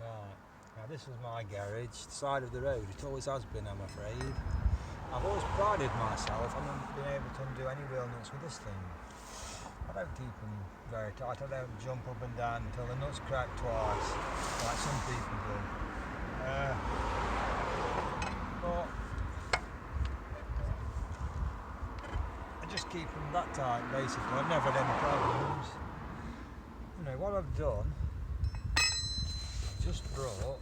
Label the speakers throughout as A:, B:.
A: Right, now this was my garage, side of the road. It always has been, I'm afraid. I've always prided myself on being able to undo any wheel nuts with this thing. I don't keep them very tight, I don't jump up and down until the nuts crack twice, like some people do. But I just keep them that tight, basically. I've never had any problems. You know, what I've done, I've just brought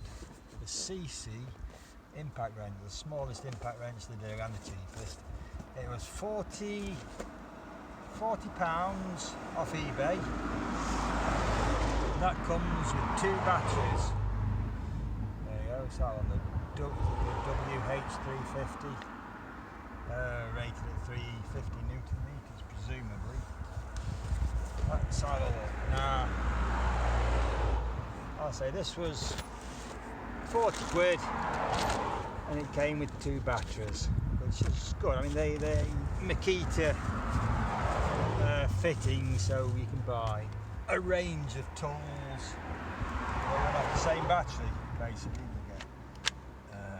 A: the seesii impact wrench, the smallest impact wrench they do and the cheapest. It was £40 off eBay. That comes with 2 batteries. There you go, it's that one, the WH350, rated at 350 Newton meters, presumably. Let's have a look. Now, I'll say this was 40 quid and it came with 2 batteries, which is good. I mean, they're Makita fittings, so you can buy a range of tools. They run off the same battery, basically. You get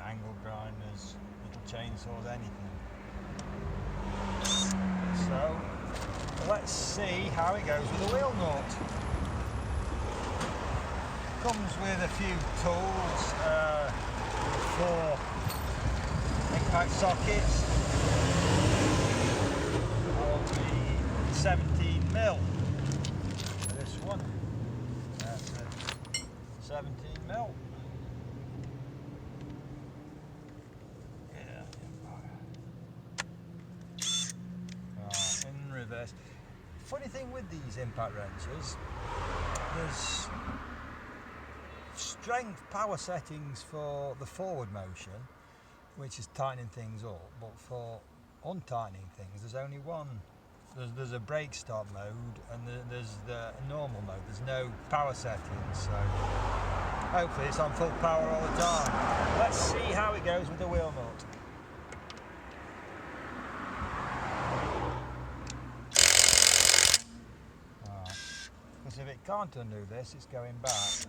A: angle grinders, little chainsaws, anything. So, let's see how it goes with the wheel nut. Comes with a few tools, 4 impact sockets. I want the 17mm. This one, that's a 17mm. Yeah. Right, in reverse. Funny thing with these impact wrenches, there's strength power settings for the forward motion, which is tightening things up, but for untightening things there's only one. There's a brake stop mode and there's the normal mode. There's no power settings, so hopefully it's on full power all the time. Let's see how it goes with the wheel nut. Right. Because if it can't undo this, it's going back.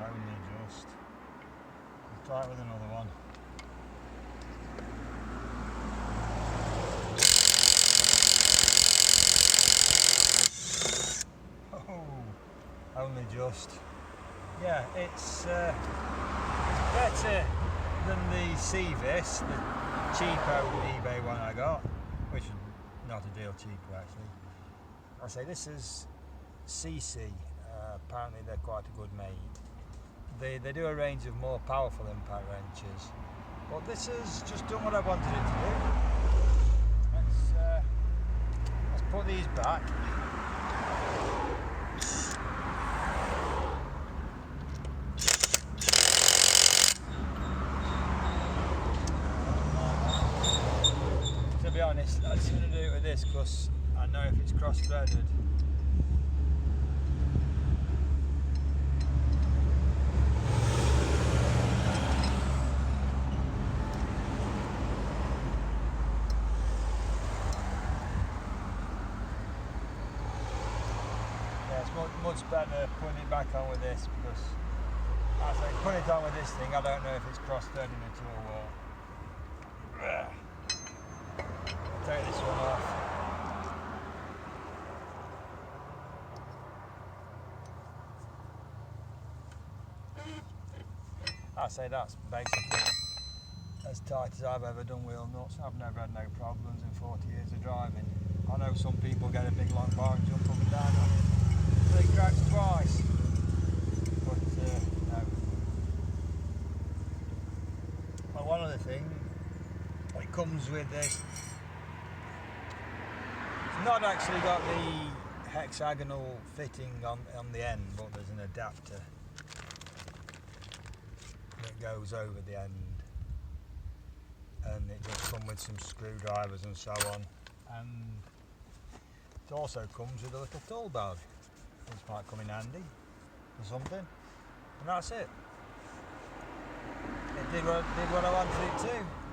A: Only just. Let's try it with another one. Oh, only just. Yeah, it's better than the seesii, the cheapo eBay one I got, which is not a deal cheaper actually. I say this is seesii. Apparently they're quite a good made. They do a range of more powerful impact wrenches, but this has just done what I wanted it to do. Let's put these back. To be honest, I'm just going to do it with this because I know if it's cross-threaded. It's much better putting it back on with this, because as I put it on with this thing, I don't know if it's cross-threading at all. Take this one off. I say that's basically as tight as I've ever done wheel nuts. I've never had no problems in 40 years of driving. I know some people get a big long bar and jump up and down on it. They cracks twice, but no. Well, one other thing, it comes with this. It's not actually got the hexagonal fitting on the end, but there's an adapter that goes over the end, and it does come with some screwdrivers and so on, and it also comes with a little tool bag, which might come in handy. or something, and that's it. It did what I wanted it to.